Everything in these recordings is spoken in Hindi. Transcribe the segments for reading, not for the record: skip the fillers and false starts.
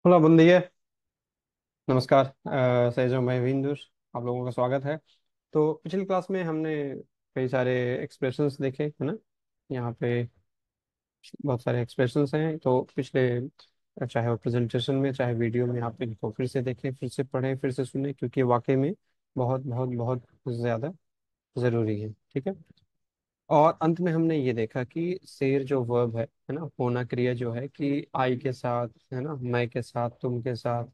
हेलो बंदिये। नमस्कार। सैजो मैं विंदुर। आप लोगों का स्वागत है। तो पिछली क्लास में हमने कई सारे एक्सप्रेशंस देखे है ना। यहाँ पे बहुत सारे एक्सप्रेशंस हैं। तो पिछले चाहे वो प्रेजेंटेशन में चाहे वीडियो में आप इनको फिर से देखें, फिर से पढ़ें, फिर से सुनें, क्योंकि वाकई में बहुत बहुत बहुत ज़्यादा ज़रूरी है। ठीक है। और अंत में हमने ये देखा कि शेर जो वर्ब है ना, होना क्रिया जो है कि आई के साथ, है ना, मैं के साथ, तुम के साथ,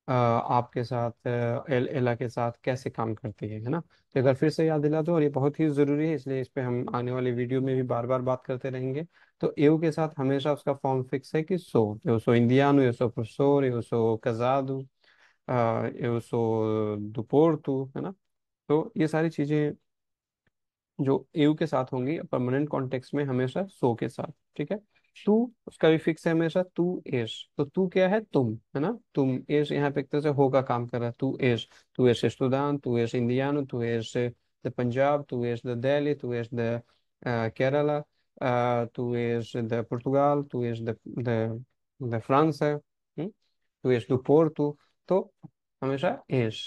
आपके साथ, एल एला के साथ कैसे काम करती है ना। तो एक बार फिर से याद दिला दो, और ये बहुत ही ज़रूरी है, इसलिए इस पे हम आने वाली वीडियो में भी बार बार बात करते रहेंगे। तो एव के साथ हमेशा उसका फॉर्म फिक्स है कि सो, eu sou indiano, eu sou professor, eu sou casado, eu sou do Porto, है ना। तो ये सारी चीज़ें जो एव के साथ होंगी परमानेंट कॉन्टेक्स्ट में हमेशा सो के साथ। ठीक है। तू, उसका भी फिक्स है हमेशा तू एस। तो तू क्या है, तुम, है ना। तुम एस यहाँ पे एक तरह से हो का काम कर रहा है। तू एस estudante, तू एस इंडियानो, तू एस द पंजाब, तू एस द दिल्ली, तू एस द केरला, तू एस द पुर्तगाल, तू एस द फ्रांस है। तू एस do Porto। तो हमेशा एस,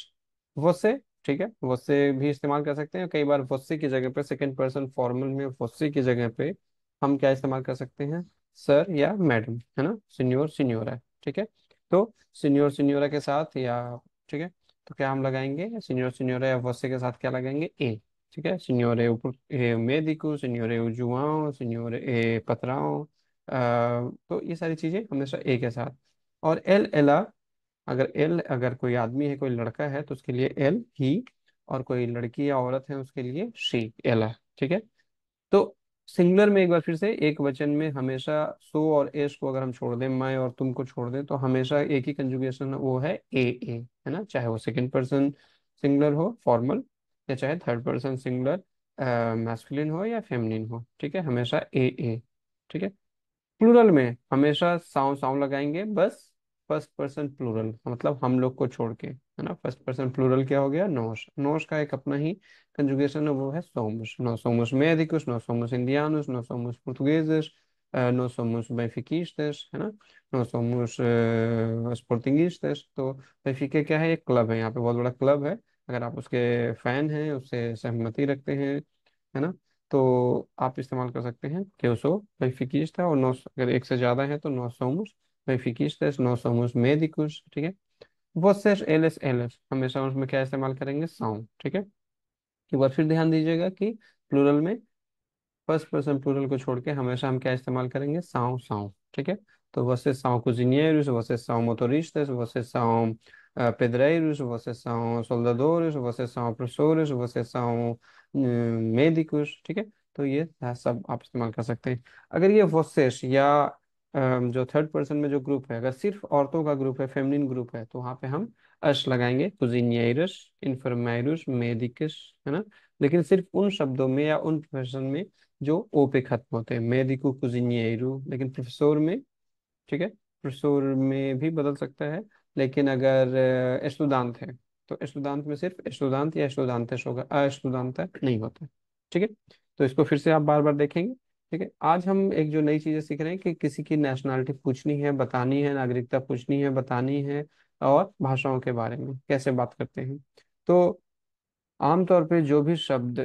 você। ठीक है। वॉसे भी इस्तेमाल कर सकते हैं। कई बार वॉसे की जगह पे सेकंड पर्सन फॉर्मल में वॉसे की जगह पे हम क्या इस्तेमाल कर सकते हैं, सर या मैडम, है ना। सीनियर सीनियोरा। ठीक है। तो सीनियर सीनियोरा के साथ या, ठीक है, तो क्या हम लगाएंगे सीनियर सीनियोरा या वॉसे के साथ क्या लगाएंगे, ए। ठीक है। सिन्योरे मेडिको, सिन्योरे जुआओ, सिन्योरे पतराओ। तो ये सारी चीजें हमेशा ए के साथ। और एल एला, अगर कोई आदमी है, कोई लड़का है, तो उसके लिए एल ही, और कोई लड़की या औरत है उसके लिए शी, एला। ठीक है। तो सिंगुलर में एक बार फिर से एक वचन में हमेशा सो और एस को अगर हम छोड़ दें, मैं और तुम को छोड़ दें, तो हमेशा एक ही कंजुगेशन, वो है ए, है ना। चाहे वो सेकंड पर्सन सिंगुलर हो फॉर्मल, या चाहे थर्ड पर्सन सिंगुलर मैस्कुलिन हो या फेमिनिन हो। ठीक है। हमेशा ए। ठीक है। प्लूरल में हमेशा साउ साउ लगाएंगे बस। फर्स्ट पर्सन प्लूरल मतलब हम लोग को छोड़ के, है ना। फर्स्ट पर्सन प्लूरल क्या हो गया, नोस। नोस का एक अपना ही कंजुगेशन है, वो है सोमस। नो सोमस médicos, नो सोमस indianos, नो सोमस portugueses, नो सोमस benfiquistas, है ना। नो सोमस sportinguistas। तो बेंफिका क्या है, एक क्लब है, यहाँ पे बहुत बड़ा क्लब है। अगर आप उसके फैन हैं, उससे सहमति रखते हैं, है ना, तो आप इस्तेमाल कर सकते हैं que eu sou benfiquista। और नौ, अगर एक से ज्यादा है तो nós somos benfiquistas, nós somos médicos। ठीक है। vocês eles हमेशा उसमें क्या इस्तेमाल करेंगे, são। ठीक है। एक बार फिर ध्यान दीजिएगा कि प्लूरल में फर्स्ट पर्सन प्लूरल को छोड़ के हमेशा हम क्या इस्तेमाल करेंगे, são são। ठीक है। तो vocês são cozinheiros, vocês são motoristas, vocês são pedreiros, vocês são soldadores, vocês são professores, vocês são médicos। ठीक है। तो ये सब आप इस्तेमाल कर सकते हैं। अगर ये vocês या जो थर्ड पर्सन में जो ग्रुप है, अगर सिर्फ औरतों का ग्रुप है, फेमिनिन ग्रुप है, तो वहाँ पे हम अश लगाएंगे, cozinheiros, enfermeiros, médicos, है ना। लेकिन सिर्फ उन शब्दों में या उन प्रोफेशन में जो ओ पे खत्म होते हैं, मेडिको, कुजिनियरू। लेकिन प्रोफेसर में, ठीक है, प्रोफेसर में भी बदल सकता है। लेकिन अगर एस्टूडांत है, तो एस्टूडांत में सिर्फ एस्टूडांत या एस्टूडांतेस होगा, अएस्टूडांत नहीं होता। ठीक है। तो इसको फिर से आप बार बार देखेंगे। ठीक है। आज हम एक जो नई चीजें सीख रहे हैं कि किसी की नेशनलिटी पूछनी है, बतानी है, नागरिकता पूछनी है, बतानी है, और भाषाओं के बारे में कैसे बात करते हैं। तो आमतौर पे जो भी शब्द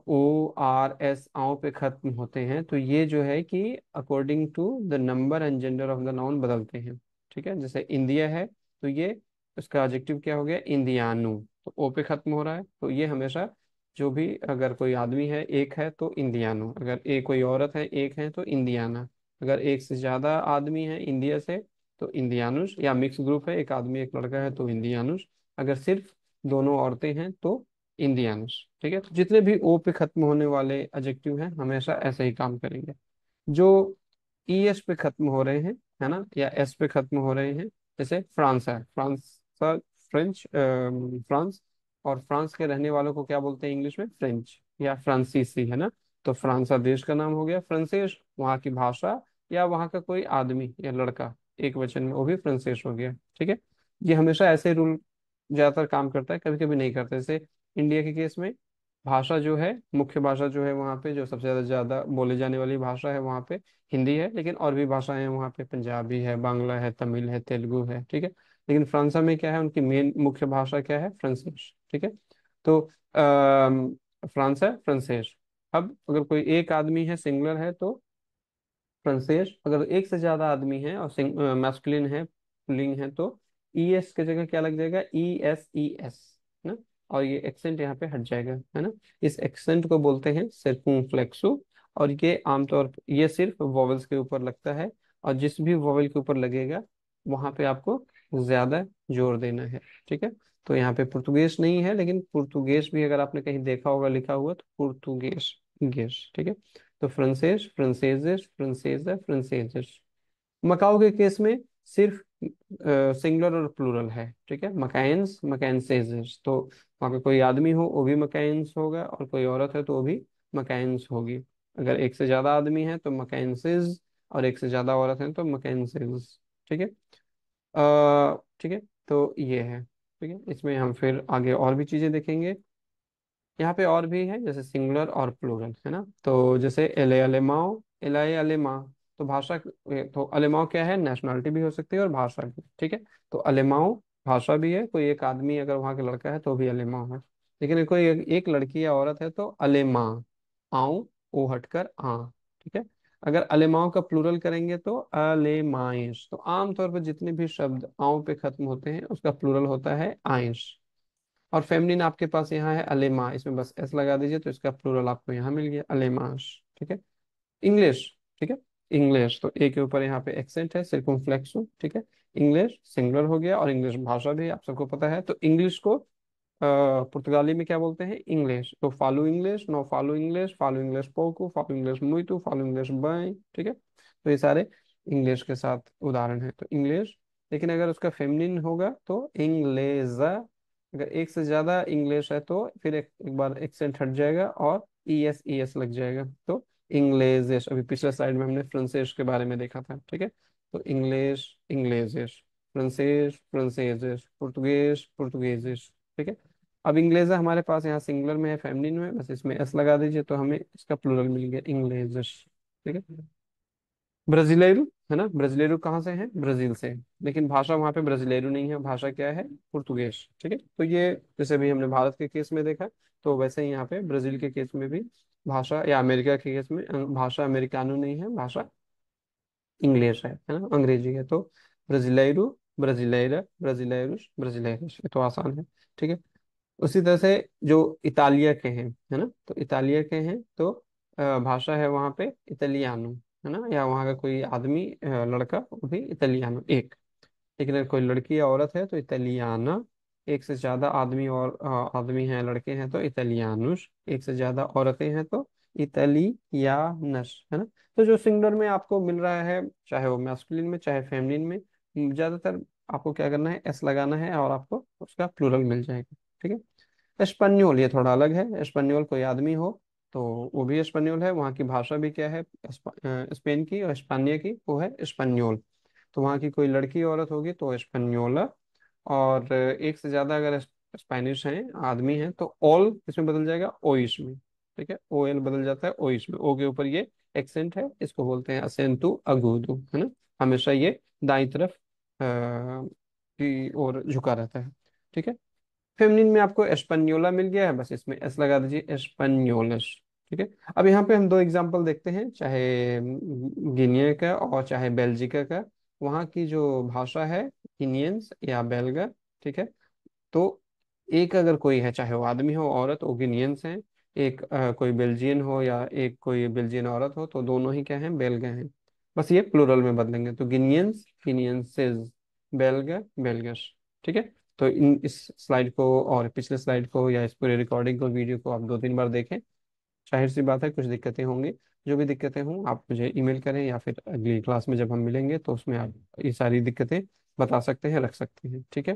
ओ आर एस आओ पे खत्म होते हैं, तो ये जो है कि according to the number and gender of the noun बदलते हैं। ठीक है। जैसे इंडिया है, तो ये उसका एडजेक्टिव क्या हो गया, इंडियानो। तो ओ पे खत्म हो रहा है, तो ये हमेशा जो भी, अगर कोई आदमी है एक है तो इंडियानो, अगर एक कोई औरत है एक है तो इंडियाना, अगर एक से ज्यादा आदमी है इंडिया से तो इंडियानुस, या मिक्स ग्रुप है एक आदमी एक लड़का है तो इंडियानुस, अगर सिर्फ दोनों औरतें हैं तो इंडियंस। ठीक है। तो जितने भी ओ पे खत्म होने वाले एडजेक्टिव हैं हमेशा ऐसे ही काम करेंगे। जो ईएस पे खत्म हो रहे हैं, है ना, या एस पे खत्म हो रहे हैं, जैसे फ्रांस है, फ्रांस, फ्रेंच, फ्रांस। और फ्रांस के रहने वालों को क्या बोलते हैं इंग्लिश में, फ्रेंच या फ्रांसीसी, है ना। तो फ्रांसा देश का नाम हो गया, फ्रांसेस वहाँ की भाषा, या वहाँ का कोई आदमी या लड़का एक वचन में, वो भी फ्रांसेस हो गया। ठीक है। ये हमेशा ऐसे रूल ज्यादातर काम करता है, कभी कभी नहीं करता। जैसे इंडिया के केस में भाषा जो है, मुख्य भाषा जो है वहाँ पे, जो सबसे ज़्यादा ज़्यादा बोले जाने वाली भाषा है वहाँ पे हिंदी है, लेकिन और भी भाषाएं हैं वहाँ पे, पंजाबी है, बांग्ला है, तमिल है, तेलुगु है, ठीक है। लेकिन फ्रांसा में क्या है, उनकी मेन मुख्य भाषा क्या है, फ्रांसीस, ठीक है। तो फ्रांस है फ्रांसेस। अब अगर कोई एक आदमी है, सिंगुलर है, तो फ्रांसेस। अगर एक से ज्यादा आदमी है और मैस्कुलिन है, पुल्लिंग है, तो ई एस की जगह क्या लग जाएगा, ई एस, ई एस, ना। और ये एक्सेंट यहाँ पे हट जाएगा, है ना। इस एक्सेंट को बोलते हैं सर्कुमफ्लेक्सो। और ये आमतौर पर ये सिर्फ वॉवल्स के ऊपर लगता है, और जिस भी वॉवल के ऊपर लगेगा वहां पे आपको ज्यादा जोर देना है, ठीक है। तो यहाँ पे पुर्तगेज नहीं है, लेकिन पुर्तगेज भी अगर आपने कहीं देखा होगा लिखा हुआ, तो पुर्तगेज, गेज, ठीक है। तो फ्रांसेस, फ्रांसेजेस, फ्रांसेजा, फ्रांसेजेस। मकाओ के केस में सिर्फ सिंगुलर और प्लूरल है, ठीक है। मकैन्स, मकैनसेजेस। तो वहाँ पे कोई आदमी हो वो भी मकैन्स होगा, और कोई औरत है तो वो भी मकैन्स होगी। अगर एक से ज्यादा आदमी है तो मकैनसेज, और एक से ज्यादा औरत है तो मकैनसेज, ठीक है। ठीक है। तो ये है, ठीक है। इसमें हम फिर आगे और भी चीजें देखेंगे। यहाँ पे और भी है, जैसे सिंगुलर और प्लूरल, है ना। तो जैसे एले अलेमाओ, एलाए अलेमा। तो भाषा, तो अलेमाओ क्या है, नेशनलिटी भी हो सकती है और भाषा भी, ठीक है। तो अलेमाओ भाषा भी है, कोई एक आदमी अगर वहाँ का लड़का है तो भी अलेमाओ है। लेकिन कोई एक लड़की या औरत है तो अलेमा, आऊ, ओ हटकर आ, ठीक है। अगर अलेमाओं का प्लूरल करेंगे तो अलेमाइश। तो आमतौर पर जितने भी शब्द आऊ पे खत्म होते हैं उसका प्लूरल होता है आइश। और फेमिनिन आपके पास यहाँ है अलेमा, इसमें बस एस लगा दीजिए तो इसका प्लूरल आपको यहाँ मिल गया, अलेमास, ठीक है। इंग्लिश, ठीक है। इंग्लिश तो ए के ऊपर यहाँ पे एक्सेंट है, सिर्कुमफ्लेक्सो, ठीक है। इंग्लिश सिंगुलर हो गया, और इंग्लिश भाषा भी आप सबको पता है। तो इंग्लिश को पुर्तगाली में क्या बोलते हैं, इंग्लिश। तो फालू इंग्लिश, नो फालू इंग्लिश, फालू इंग्लिश पोकू, फालू इंग्लिश मुइतू, फालू इंग्लिश बाई, ठीक है। तो ये सारे इंग्लिश के साथ उदाहरण है, तो इंग्लिश। लेकिन अगर उसका फेमिनिन होगा तो इंग्लेजा। अगर एक से ज्यादा इंग्लिश है तो फिर एक बार एक्सेंट हट जाएगा और ई एस लग जाएगा, तो इंग्लेजिश। अभी पिछले स्लाइड में हमने फ्रांसेस के बारे में देखा था, ठीक है। तो इंग्लिश, इंग्लेजिश, फ्रांसेस, फ्रांसेजिश, पुर्तगेज, पुर्तगेजिश, ठीक है। अब इंग्लेजा हमारे पास यहाँ सिंगुलर में है, फेमिनिन में, बस इसमें एस लगा दीजिए तो हमें इसका प्लूरल मिल गया, इंग्लेजिश, ठीक है। ब्राजीलेरू, है ना। ब्राजीलेरू कहाँ से है, ब्राजील से। लेकिन भाषा वहाँ पे ब्राजीलेरू नहीं है, भाषा क्या है, पुर्तगेज, ठीक है। तो ये जैसे भी हमने भारत के केस में देखा, तो वैसे ही यहाँ पे ब्राजील के केस में भी भाषा, या अमेरिका के केस में भाषा अमेरिकानो नहीं है, भाषा इंग्लिश है ना, अंग्रेजी है। तो ब्राजीलेरू, ब्राजीलेरा, ब्राजीलेरुस, ब्राजीलेरुस, ये तो आसान है, ठीक है। उसी तरह से जो इतालिया के हैं, है ना, तो इतालिया के हैं तो भाषा है वहाँ पे इतालियानो, है ना। या वहाँ का कोई आदमी लड़का, वो भी इतालियानो एक। लेकिन अगर कोई लड़की या औरत है तो इतालियाना। एक से ज्यादा आदमी और आदमी हैं, लड़के हैं, तो इतालियानुस। एक से ज्यादा औरतें हैं तो इतालियानस, है ना। तो जो सिंगुलर में आपको मिल रहा है, चाहे वो मैस्कुलिन में चाहे फेमिनिन में, ज्यादातर आपको क्या करना है, एस लगाना है और आपको उसका प्लूरल मिल जाएगा, ठीक है। एस्पेन्योल ये थोड़ा अलग है। एस्पेन्योल कोई आदमी हो तो वो भी एस्पेन्योल है। वहाँ की भाषा भी क्या है, स्पेन की और स्पानिया की, वो है एस्पेन्योल। तो वहाँ की कोई लड़की औरत होगी तो एस्पेन्योला। और एक से ज्यादा अगर स्पेनिश हैं, आदमी हैं, तो ऑल इसमें बदल जाएगा ओइश में, ठीक है। ओ एल बदल जाता है ओइश में, ओ के ऊपर ये एक्सेंट है, इसको बोलते हैं असेंटू अगूदू, है ना। हमेशा ये दाई तरफ की ओर झुका रहता है, ठीक है। फेमिनिन में आपको एस्पेन्योला मिल गया है, बस इसमें एस लगा दीजिए, एस्पेन्योलस, ठीक है। अब यहाँ पे हम दो एग्जांपल देखते हैं, चाहे गिनिया का और चाहे बेल्जिका का। वहाँ की जो भाषा है, गिनियंस या बेल्गा, ठीक है। तो एक अगर कोई है, चाहे वो आदमी हो औरत, वो गिनियंस हैं। एक कोई बेल्जियन हो या एक कोई बेल्जियन औरत हो, तो दोनों ही क्या हैं, बेल्गा हैं। बस ये प्लूरल में बदलेंगे, तो गिनियंस, गिनियंसेस, बेल्गा, बेल्गस, ठीक है। तो इन इस स्लाइड को और पिछले स्लाइड को या इस पूरे रिकॉर्डिंग को, वीडियो को आप दो तीन बार देखें। जाहिर सी बात है कुछ दिक्कतें होंगी। जो भी दिक्कतें हों आप मुझे ईमेल करें, या फिर अगली क्लास में जब हम मिलेंगे तो उसमें आप ये सारी दिक्कतें बता सकते हैं, रख सकते हैं, ठीक है।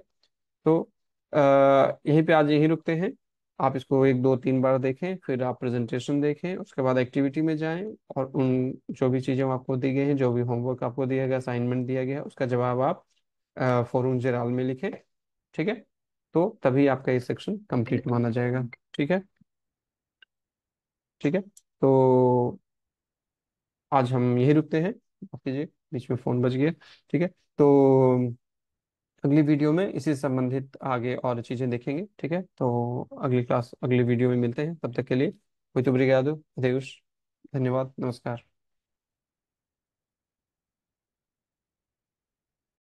तो यहीं पे आज यहीं रुकते हैं। आप इसको एक दो तीन बार देखें, फिर आप प्रेजेंटेशन देखें, उसके बाद एक्टिविटी में जाएं, और उन जो भी चीज़ें आपको दी गई हैं, जो भी होमवर्क आपको दिया गया, असाइनमेंट दिया गया है, उसका जवाब आप फोरम जेराल में लिखें, ठीक है। तो तभी आपका ये सेक्शन कंप्लीट माना जाएगा, ठीक है। ठीक है। तो आज हम यही रुकते हैं। माफ कीजिए, बीच में फ़ोन बज गया। ठीक है। तो अगली वीडियो में इसी से संबंधित आगे और चीज़ें देखेंगे। ठीक है। तो अगली वीडियो में मिलते हैं। तब तक के लिए muito obrigado, adeus, धन्यवाद, नमस्कार।